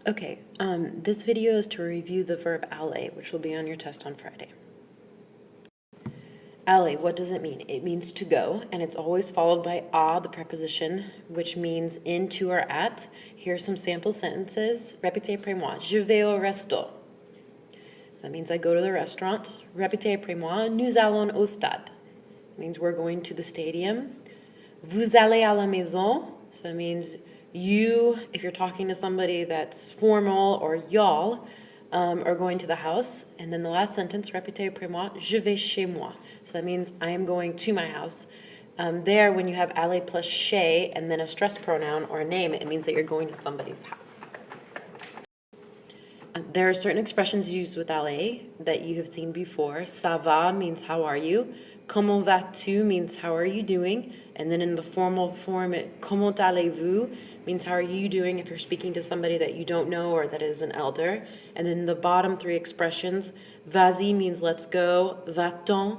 Okay, this video is to review the verb aller, which will be on your test on Friday. Aller, what does it mean? It means to go, and it's always followed by a, the preposition, which means into or at. Here are some sample sentences. Répétez après moi. Je vais au resto. That means I go to the restaurant. Répétez après moi. Nous allons au stade. It means we're going to the stadium. Vous allez à la maison. So that means you, if you're talking to somebody that's formal, or y'all, are going to the house. And then the last sentence, répétez après moi, je vais chez moi. So that means I am going to my house. There, when you have aller plus chez and then a stress pronoun or a name, it means that you're going to somebody's house. There are certain expressions used with aller that you have seen before. Ça va means how are you. Comment vas-tu means how are you doing. And then in the formal form, comment allez-vous means how are you doing if you're speaking to somebody that you don't know or that is an elder. And then the bottom three expressions, vas-y means let's go, va-t'en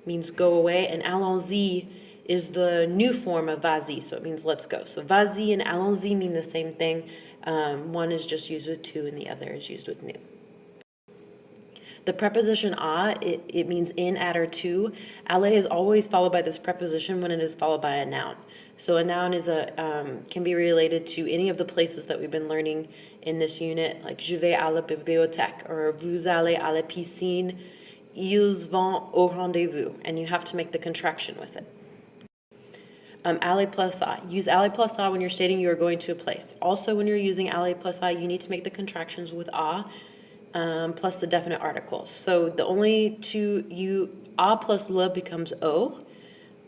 means go away, and allons-y is the new form of vas-y, so it means let's go. So vas-y and allons-y mean the same thing. One is just used with to and the other is used with new. The preposition a, it means in, at, or to. Aller is always followed by this preposition when it is followed by a noun. So a noun is can be related to any of the places that we've been learning in this unit, like je vais à la bibliothèque, or vous allez à la piscine, ils vont au rendez-vous, and you have to make the contraction with it. Aller plus a. Use aller plus a when you're stating you are going to a place. Also, when you're using aller plus a, you need to make the contractions with a. Plus the definite articles. So the only two, a plus le becomes o,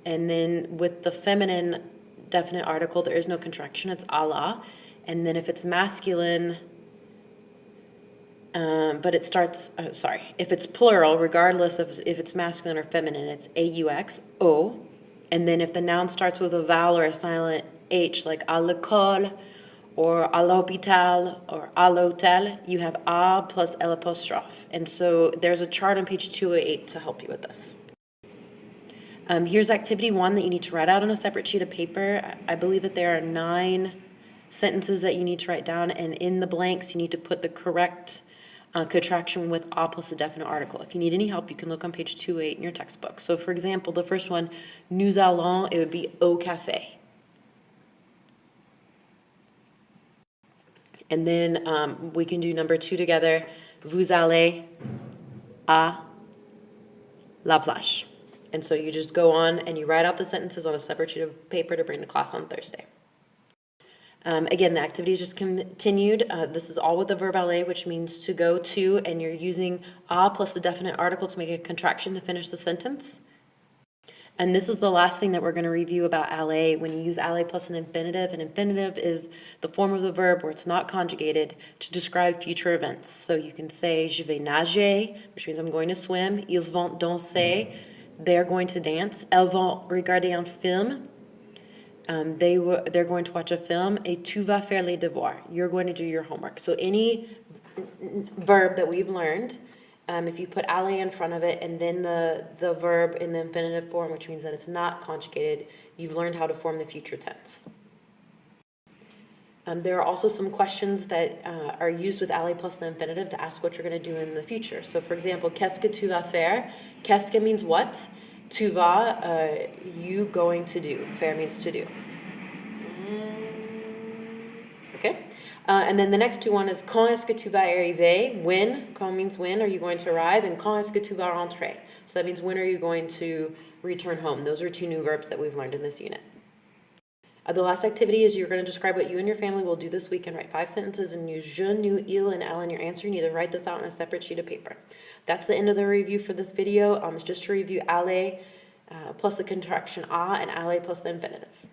and then with the feminine definite article, there is no contraction, it's a la, and then if it's masculine, but it starts, if it's plural, regardless of if it's masculine or feminine, it's aux, o, and then if the noun starts with a vowel or a silent h, like à l'école, or à l'hôpital, or à l'hôtel, you have a plus l apostrophe. And so there's a chart on page 208 to help you with this. Here's activity 1 that you need to write out on a separate sheet of paper. I believe that there are 9 sentences that you need to write down, and in the blanks you need to put the correct contraction with a plus a definite article. If you need any help, you can look on page 208 in your textbook. So for example, the first one, nous allons, it would be au café. And then we can do number 2 together. Vous allez à la plage. And so you just go on and you write out the sentences on a separate sheet of paper to bring to class on Thursday. Again, the activity is just continued. This is all with the verb aller, which means to go to, and you're using a plus the definite article to make a contraction to finish the sentence. And this is the last thing that we're going to review about aller. When you use aller plus an infinitive is the form of the verb where it's not conjugated to describe future events. So you can say, je vais nager, which means I'm going to swim. Ils vont danser, they're going to dance. Elles vont regarder un film, they're going to watch a film. Et tu vas faire les devoirs, you're going to do your homework. So any verb that we've learned, if you put aller in front of it and then the verb in the infinitive form, which means that it's not conjugated, you've learned how to form the future tense. There are also some questions that are used with aller plus the infinitive to ask what you're going to do in the future. So for example, qu'est-ce que tu vas faire? Qu'est-ce que means what? Tu vas, you going to do. Faire means to do. Okay? And then the next two one is quand est-ce que tu vas arriver? When. Quand means when are you going to arrive? And quand est-ce que tu vas rentrer? So that means when are you going to return home? Those are 2 new verbs that we've learned in this unit. The last activity is you're going to describe what you and your family will do this week and write 5 sentences and use je, nous, il, and elle in your answer. You need to write this out on a separate sheet of paper. That's the end of the review for this video. It's just to review aller plus the contraction a and aller plus the infinitive.